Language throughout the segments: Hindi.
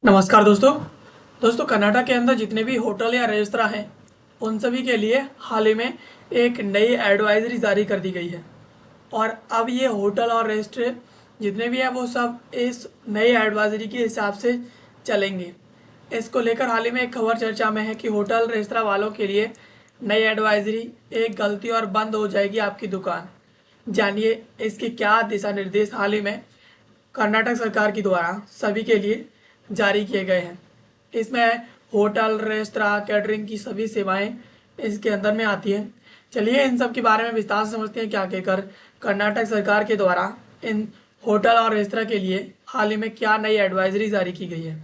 नमस्कार दोस्तों। कर्नाटक के अंदर जितने भी होटल या रेस्तरां हैं उन सभी के लिए हाल ही में एक नई एडवाइजरी जारी कर दी गई है। और अब ये होटल और रेस्टोरेंट जितने भी हैं वो सब इस नई एडवाइजरी के हिसाब से चलेंगे। इसको लेकर हाल ही में एक खबर चर्चा में है कि होटल रेस्तरां वालों के लिए नई एडवाइजरी एक गलती और बंद हो जाएगी आपकी दुकान। जानिए इसके क्या दिशा निर्देश हाल ही में कर्नाटक सरकार के द्वारा सभी के लिए जारी किए गए हैं। इसमें होटल रेस्तरां कैटरिंग की सभी सेवाएं इसके अंदर में आती हैं। चलिए इन सब के बारे में विस्तार से समझते हैं क्या कहकर कर्नाटक सरकार के द्वारा इन होटल और रेस्तरां के लिए हाल ही में क्या नई एडवाइजरी जारी की गई है।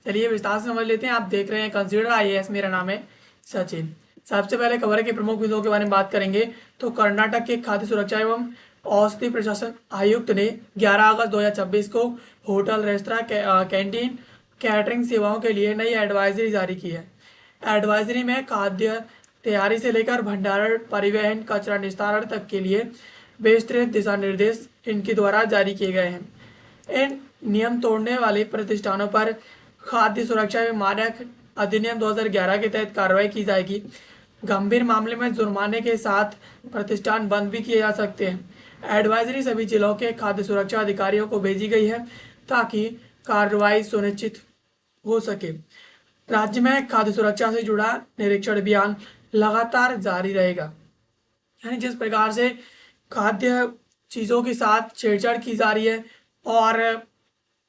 चलिए विस्तार से समझ लेते हैं। आप देख रहे हैं कंसिडर आईएएस, मेरा नाम है सचिन। सबसे पहले खबर के प्रमुख बिंदुओं के बारे में बात करेंगे तो कर्नाटक के खाद्य सुरक्षा एवं औषधि प्रशासन आयुक्त ने 11 अगस्त 2026 को होटल रेस्तरां कैंटीन कैटरिंग सेवाओं के लिए नई एडवाइजरी जारी की है। एडवाइजरी में खाद्य तैयारी से लेकर भंडारण, परिवहन, कचरा निस्तारण तक के लिए विस्तृत दिशा निर्देश इनके द्वारा जारी किए गए हैं। इन नियम तोड़ने वाले प्रतिष्ठानों पर खाद्य सुरक्षा एवं मानक अधिनियम 2011 के तहत कार्रवाई की जाएगी। गंभीर मामले में जुर्माने के साथ प्रतिष्ठान बंद भी किए जा सकते हैं। एडवाइजरी सभी जिलों के खाद्य सुरक्षा अधिकारियों को भेजी गई है ताकि कार्रवाई सुनिश्चित हो सके। राज्य में खाद्य सुरक्षा से जुड़ा निरीक्षण अभियान लगातार जारी रहेगा। यानी जिस प्रकार से खाद्य चीज़ों के साथ छेड़छाड़ की जा रही है और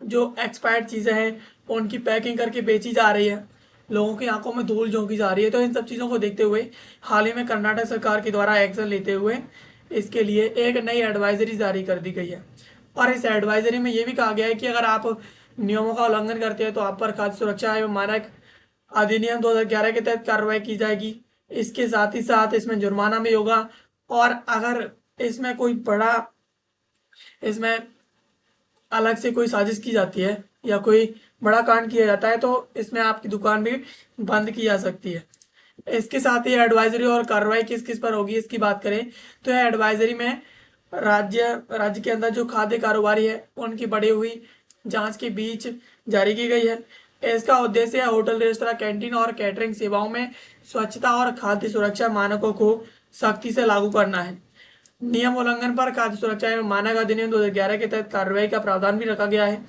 जो एक्सपायर्ड चीज़ें हैं उनकी पैकिंग करके बेची जा रही है, लोगों की आंखों में धूल झोंकी जा रही है, तो इन सब चीज़ों को देखते हुए हाल ही में कर्नाटक सरकार के द्वारा एक्शन लेते हुए इसके लिए एक नई एडवाइजरी जारी कर दी गई है। और इस एडवाइजरी में ये भी कहा गया है कि अगर आप नियमों का उल्लंघन करते हैं तो आप पर खाद्य सुरक्षा एवं मानक अधिनियम 2011 के तहत कार्रवाई की जाएगी। इसके साथ ही साथ इसमें जुर्माना भी होगा। और अगर इसमें कोई बड़ा इसमें अलग से कोई साजिश की जाती है या कोई बड़ा कांड किया जाता है तो इसमें आपकी दुकान भी बंद की जा सकती है। इसके साथ ही एडवाइजरी और कार्रवाई किस किस पर होगी इसकी बात करें तो यह एडवाइजरी में राज्य राज्य के अंदर जो खाद्य कारोबारी है उनकी बढ़ी हुई जांच के बीच जारी की गई है। इसका उद्देश्य है होटल रेस्तरां कैंटीन और कैटरिंग सेवाओं में स्वच्छता और खाद्य सुरक्षा मानकों को सख्ती से लागू करना है। नियम उल्लंघन पर खाद्य सुरक्षा एवं मानक अधिनियम 2011 के तहत कार्रवाई का प्रावधान भी रखा गया है।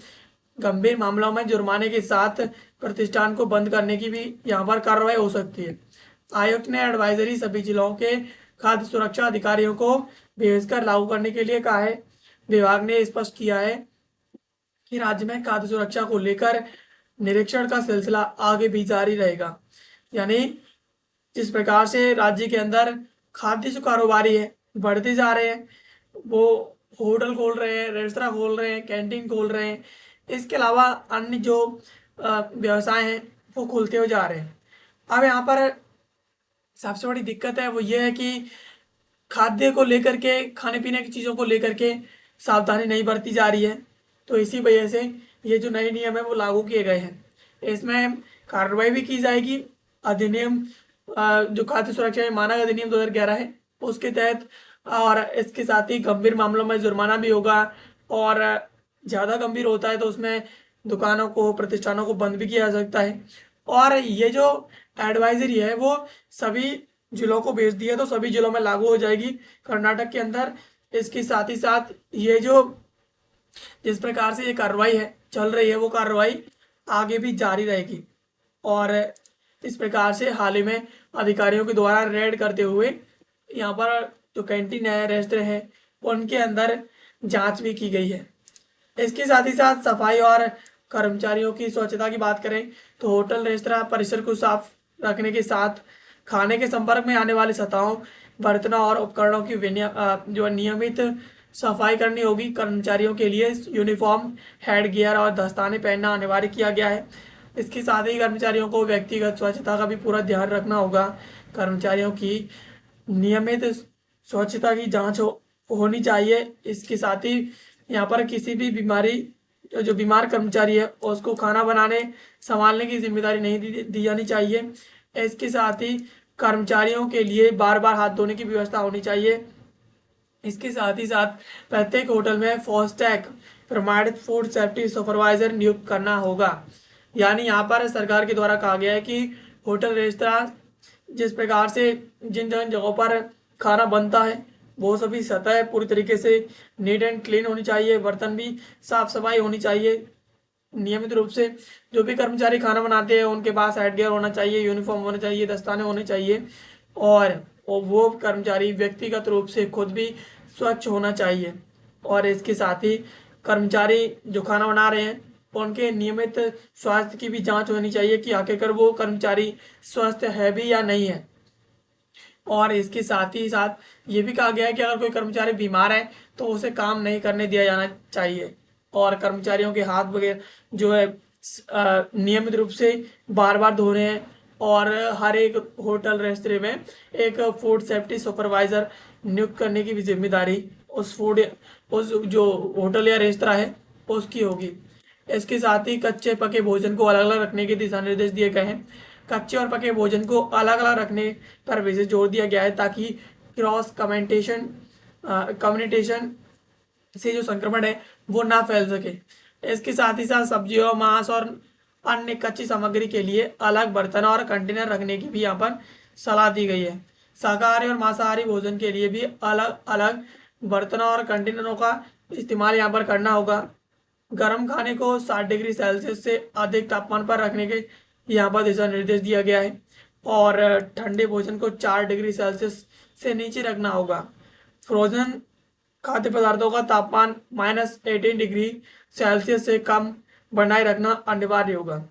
गंभीर मामलों में जुर्माने के साथ प्रतिष्ठान को बंद करने की भी यहाँ पर कार्रवाई हो सकती है। आयुक्त ने एडवाइजरी सभी जिलों के खाद्य सुरक्षा अधिकारियों को भेजकर लागू करने के लिए कहा है। विभाग ने स्पष्ट किया है कि राज्य में खाद्य सुरक्षा को लेकर निरीक्षण का सिलसिला आगे भी जारी रहेगा। यानी जिस प्रकार से राज्य के अंदर खाद्य जो कारोबारी है बढ़ते जा रहे हैं, वो होटल खोल रहे हैं, रेस्तरां खोल रहे हैं, कैंटीन खोल रहे हैं, इसके अलावा अन्य जो व्यवसाय हैं वो खुलते हुए जा रहे हैं। अब यहाँ पर सबसे बड़ी दिक्कत है वो ये है कि खाद्य को लेकर के, खाने पीने की चीज़ों को लेकर के सावधानी नहीं बरती जा रही है। तो इसी वजह से ये जो नए नियम है वो लागू किए गए हैं। इसमें कार्रवाई भी की जाएगी। अधिनियम जो खाद्य सुरक्षा एवं मानक अधिनियम 2011 है उसके तहत, और इसके साथ ही गंभीर मामलों में जुर्माना भी होगा। और ज़्यादा गंभीर होता है तो उसमें दुकानों को, प्रतिष्ठानों को बंद भी किया जा सकता है। और ये जो एडवाइजरी है वो सभी जिलों को भेज दी है तो सभी जिलों में लागू हो जाएगी कर्नाटक के अंदर। इसके साथ ही साथ ये जो जिस प्रकार से ये कार्रवाई है चल रही है वो कार्रवाई आगे भी जारी रहेगी। और इस प्रकार से हाल ही में अधिकारियों के द्वारा रेड करते हुए यहाँ पर जो कैंटीन है, रेस्टोरेंट है, उनके अंदर जांच भी की गई है। इसके साथ ही साथ सफाई और कर्मचारियों की स्वच्छता की बात करें तो होटल रेस्तरां परिसर को साफ रखने के साथ खाने के संपर्क में आने वाली सतहों, बर्तनों और उपकरणों की जो नियमित सफाई करनी होगी। कर्मचारियों के लिए यूनिफॉर्म, हेड गियर और दस्ताने पहनना अनिवार्य किया गया है। इसके साथ ही कर्मचारियों को व्यक्तिगत स्वच्छता का भी पूरा ध्यान रखना होगा। कर्मचारियों की नियमित स्वच्छता की जांच होनी चाहिए। इसके साथ ही यहाँ पर किसी भी बीमारी जो बीमार कर्मचारी है उसको खाना बनाने संभालने की जिम्मेदारी नहीं दी जानी चाहिए। इसके साथ ही कर्मचारियों के लिए बार बार हाथ धोने की व्यवस्था होनी चाहिए। इसके साथ ही साथ प्रत्येक होटल में फास्टैग प्रमाणित फूड सेफ्टी सुपरवाइजर नियुक्त करना होगा। यानी यहाँ पर सरकार के द्वारा कहा गया है कि होटल रेस्तरां जिस प्रकार से जिन जिन जगहों पर खाना बनता है वो सभी सतह पूरी तरीके से नीट एंड क्लीन होनी चाहिए, बर्तन भी साफ सफाई होनी चाहिए। नियमित रूप से जो भी कर्मचारी खाना बनाते हैं उनके पास हेड गियर होना चाहिए, यूनिफॉर्म होना चाहिए, दस्ताने होने चाहिए और वो कर्मचारी व्यक्तिगत रूप से खुद भी स्वच्छ होना चाहिए। और इसके साथ ही कर्मचारी जो खाना बना रहे हैं उनके नियमित स्वास्थ्य की भी जांच होनी चाहिए कि आखिरकार वो कर्मचारी स्वस्थ है भी या नहीं है। और इसके साथ ही साथ ये भी कहा गया है कि अगर कोई कर्मचारी बीमार है तो उसे काम नहीं करने दिया जाना चाहिए। और कर्मचारियों के हाथ वगैरह जो है नियमित रूप से बार बार धो रहे हैं। और हर एक होटल रेस्तरां में एक फूड सेफ्टी सुपरवाइजर नियुक्त करने की भी जिम्मेदारी उस जो होटल या रेस्तरां है उसकी होगी। इसके साथ ही कच्चे पके भोजन को अलग अलग रखने के दिशा निर्देश दिए गए हैं। कच्चे और पके भोजन को अलग अलग रखने पर विशेष जोर दिया गया है ताकि क्रॉस कम्युनिकेशन से जो संक्रमण है वो ना फैल सके। इसके साथ ही साथ सब्जियों, मांस और अन्य कच्ची सामग्री के लिए अलग बर्तन और कंटेनर रखने की भी यहाँ पर सलाह दी गई है। शाकाहारी और मांसाहारी भोजन के लिए भी अलग अलग बर्तनों और कंटेनरों का इस्तेमाल यहाँ पर करना होगा। गर्म खाने को 60 डिग्री सेल्सियस से अधिक तापमान पर रखने के यहाँ पर दिशा निर्देश दिया गया है। और ठंडे भोजन को 4 डिग्री सेल्सियस से नीचे रखना होगा। फ्रोजन खाद्य पदार्थों का तापमान -18 डिग्री सेल्सियस से कम बनाए रखना अनिवार्य होगा।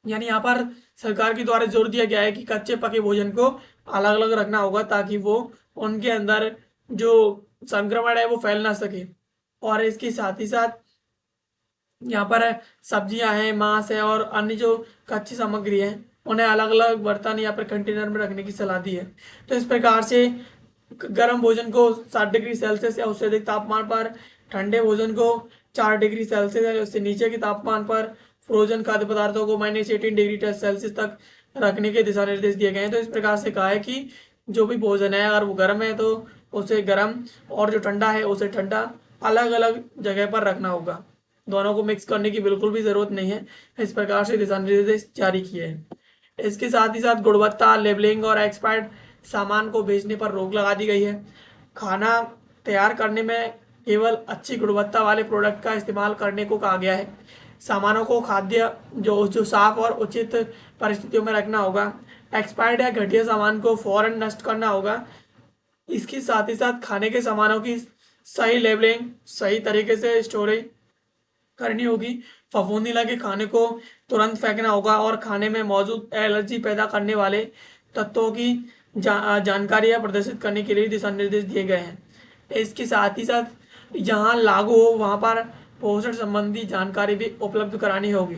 यानी यहाँ पर सरकार के द्वारा जोर दिया गया है कि कच्चे पके भोजन को अलग अलग रखना होगा ताकि वो उनके अंदर जो संक्रमण है वो फैल ना सके। और इसके साथ ही साथ यहाँ पर सब्जियां हैं, मांस है और अन्य जो कच्ची सामग्री है उन्हें अलग अलग बर्तन या फिर कंटेनर में रखने की सलाह दी है। तो इस प्रकार से गर्म भोजन को 60 डिग्री सेल्सियस या उससे अधिक तापमान पर, ठंडे भोजन को 4 डिग्री सेल्सियस या उससे नीचे के तापमान पर, फ्रोजन खाद्य पदार्थों को -18 डिग्री सेल्सियस तक रखने के दिशा निर्देश दिए गए हैं। तो इस प्रकार से कहा है कि जो भी भोजन है अगर वो गर्म है तो उसे गर्म और जो ठंडा है उसे ठंडा अलग अलग जगह पर रखना होगा। दोनों को मिक्स करने की बिल्कुल भी जरूरत नहीं है। इस प्रकार से दिशा निर्देश जारी किए हैं। इसके साथ ही साथ गुणवत्ता लेबलिंग और एक्सपायर्ड सामान को बेचने पर रोक लगा दी गई है। खाना तैयार करने में केवल अच्छी गुणवत्ता वाले प्रोडक्ट का इस्तेमाल करने को कहा गया है। सामानों को खाद्य जो साफ और उचित परिस्थितियों में रखना होगा। एक्सपायर्ड या घटिया सामान को फौरन नष्ट करना होगा। इसके साथ ही साथ खाने के सामानों की सही लेबलिंग, सही तरीके से स्टोरेज करनी होगी। फफूंदी लगे खाने को तुरंत फेंकना होगा और खाने में मौजूद एलर्जी पैदा करने वाले तत्वों की जानकारियां प्रदर्शित करने के लिए दिशा निर्देश दिए गए हैं। इसके साथ ही साथ जहां लागू हो वहां पर पोषण संबंधी जानकारी भी उपलब्ध करानी होगी।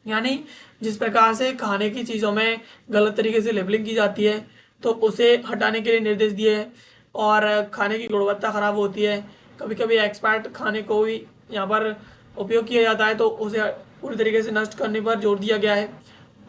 यानी जिस प्रकार से खाने की चीज़ों में गलत तरीके से लेबलिंग की जाती है तो उसे हटाने के लिए निर्देश दिए हैं। और खाने की गुणवत्ता खराब होती है, कभी कभी एक्सपायर्ड खाने को भी यहाँ पर उपयोग किया जाता है तो उसे पूरी तरीके से नष्ट करने पर जोर दिया गया है।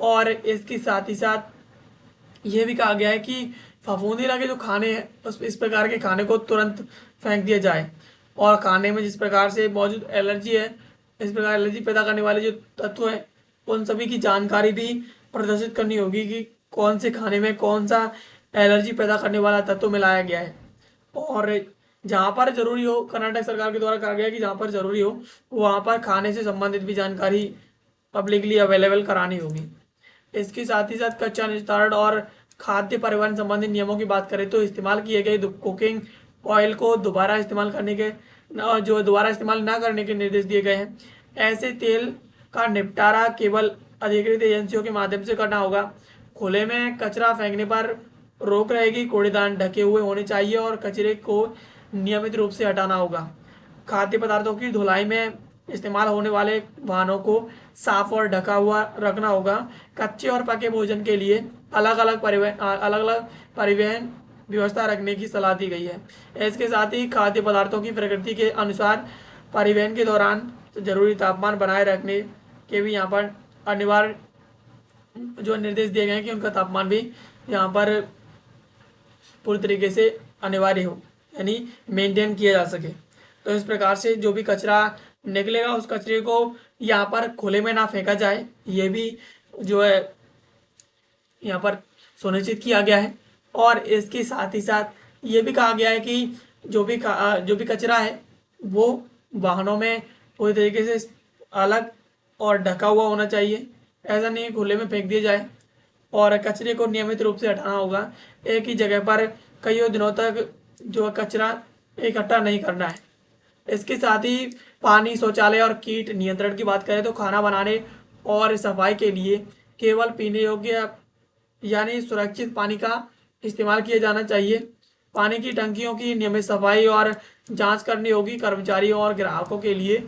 और इसके साथ ही साथ ये भी कहा गया है कि फफूंदी लगे जो खाने हैं इस प्रकार के खाने को तुरंत फेंक दिया जाए। और खाने में जिस प्रकार से मौजूद एलर्जी है, इस प्रकार एलर्जी पैदा करने वाले जो तत्व हैं उन सभी की जानकारी भी प्रदर्शित करनी होगी कि कौन से खाने में कौन सा एलर्जी पैदा करने वाला तत्व मिलाया गया है। और जहाँ पर जरूरी हो, कर्नाटक सरकार के द्वारा कहा गया है कि जहाँ पर जरूरी हो वहाँ पर खाने से संबंधित भी जानकारी पब्लिकली अवेलेबल करानी होगी। इसके साथ ही साथ कच्चा निस्तारण और खाद्य परिवहन संबंधी नियमों की बात करें तो इस्तेमाल किए गए कुकिंग ऑयल को दोबारा इस्तेमाल करने के जो दोबारा इस्तेमाल ना करने के निर्देश दिए गए हैं। ऐसे तेल का निपटारा केवल अधिकृत एजेंसियों के माध्यम से करना होगा। खुले में कचरा फेंकने पर रोक रहेगी। कूड़ेदान ढके हुए होने चाहिए और कचरे को नियमित रूप से हटाना होगा। खाद्य पदार्थों की धुलाई में इस्तेमाल होने वाले वाहनों को साफ और ढका हुआ रखना होगा। कच्चे और पके भोजन के लिए अलग अलग परिवहन व्यवस्था रखने की सलाह दी गई है। इसके साथ ही खाद्य पदार्थों की प्रकृति के अनुसार परिवहन के दौरान जरूरी तापमान बनाए रखने के भी यहाँ पर अनिवार्य जो निर्देश दिए गए हैं कि उनका तापमान भी यहाँ पर पूरी तरीके से अनिवार्य हो, यानी मेंटेन किया जा सके। तो इस प्रकार से जो भी कचरा निकलेगा उस कचरे को यहाँ पर खुले में ना फेंका जाए, ये भी जो है यहाँ पर सुनिश्चित किया गया है। और इसके साथ ही साथ ये भी कहा गया है कि जो भी कचरा है वो वाहनों में पूरी तरीके से अलग और ढका हुआ होना चाहिए, ऐसा नहीं खुले में फेंक दिया जाए। और कचरे को नियमित रूप से हटाना होगा, एक ही जगह पर कई दिनों तक जो कचरा इकट्ठा नहीं करना है। इसके साथ ही पानी, शौचालय और कीट नियंत्रण की बात करें तो खाना बनाने और सफाई के लिए केवल पीने योग्य यानी सुरक्षित पानी का इस्तेमाल किया जाना चाहिए। पानी की टंकियों की नियमित सफाई और जांच करनी होगी। कर्मचारियों और ग्राहकों के लिए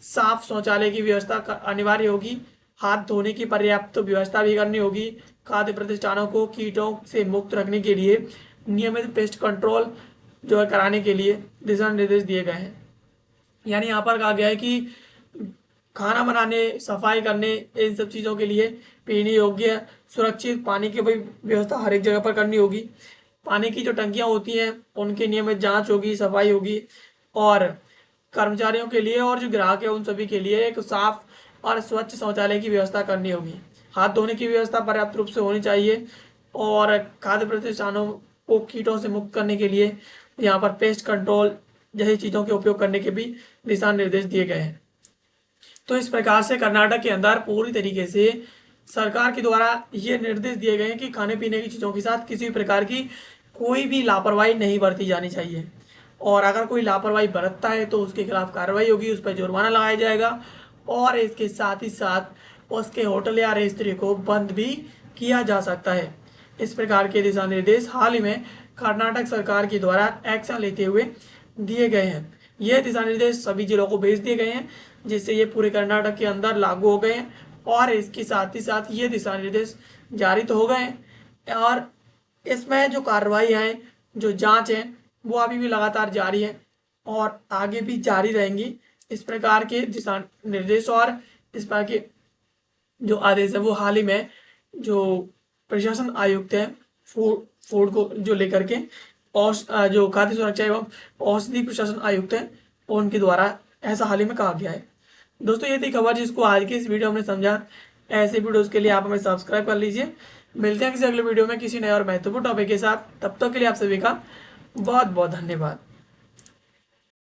साफ शौचालय की व्यवस्था अनिवार्य होगी। हाथ धोने की पर्याप्त व्यवस्था भी करनी होगी। खाद्य प्रतिष्ठानों को कीटों से मुक्त रखने के लिए नियमित पेस्ट कंट्रोल जो है कराने के लिए दिशा निर्देश दिए गए हैं। यानी यहाँ पर कहा गया है कि खाना बनाने, सफाई करने, इन सब चीज़ों के लिए पीने योग्य सुरक्षित पानी की भाई व्यवस्था हर एक जगह पर करनी होगी। पानी की जो टंकियाँ होती हैं उनकी नियमित जांच होगी, सफाई होगी। और कर्मचारियों के लिए और जो ग्राहक है उन सभी के लिए एक साफ और स्वच्छ शौचालय की व्यवस्था करनी होगी। हाथ धोने की व्यवस्था पर्याप्त रूप से होनी चाहिए। और खाद्य प्रतिष्ठानों को कीटों से मुक्त करने के लिए यहाँ पर पेस्ट कंट्रोल जैसी चीज़ों के उपयोग करने के भी दिशा निर्देश दिए गए हैं। तो इस प्रकार से कर्नाटक के अंदर पूरी तरीके से सरकार के द्वारा ये निर्देश दिए गए हैं कि खाने पीने की चीज़ों के साथ किसी भी प्रकार की कोई भी लापरवाही नहीं बरती जानी चाहिए। और अगर कोई लापरवाही बरतता है तो उसके खिलाफ कार्रवाई होगी, उस पर जुर्माना लगाया जाएगा। और इसके साथ ही साथ उसके होटल या रेस्तरां को बंद भी किया जा सकता है। इस प्रकार के दिशा निर्देश हाल ही में कर्नाटक सरकार के द्वारा एक्शन लेते हुए दिए गए हैं। ये दिशा निर्देश सभी जिलों को भेज दिए गए हैं, जिससे ये पूरे कर्नाटक के अंदर लागू हो गए हैं। और इसके साथ ही साथ ये दिशा निर्देश जारी तो हो गए हैं और इसमें जो कार्रवाई है, जो जांच है, वो अभी भी लगातार जारी है और आगे भी जारी रहेंगी। इस प्रकार के दिशा निर्देश और इस प्रकार के जो आदेश है वो हाल ही में जो प्रशासन आयुक्त है फूड को जो लेकर के जो खाद्य सुरक्षा एवं औषधि प्रशासन आयुक्त है उनके द्वारा ऐसा हाल ही में कहा गया है। दोस्तों ये थी खबर जिसको आज की इस वीडियो में समझा। ऐसे वीडियोस के लिए आप हमें सब्सक्राइब कर लीजिए। मिलते हैं किसी अगले वीडियो में किसी नए और महत्वपूर्ण टॉपिक के साथ। तब तक के लिए आप सभी का बहुत बहुत धन्यवाद।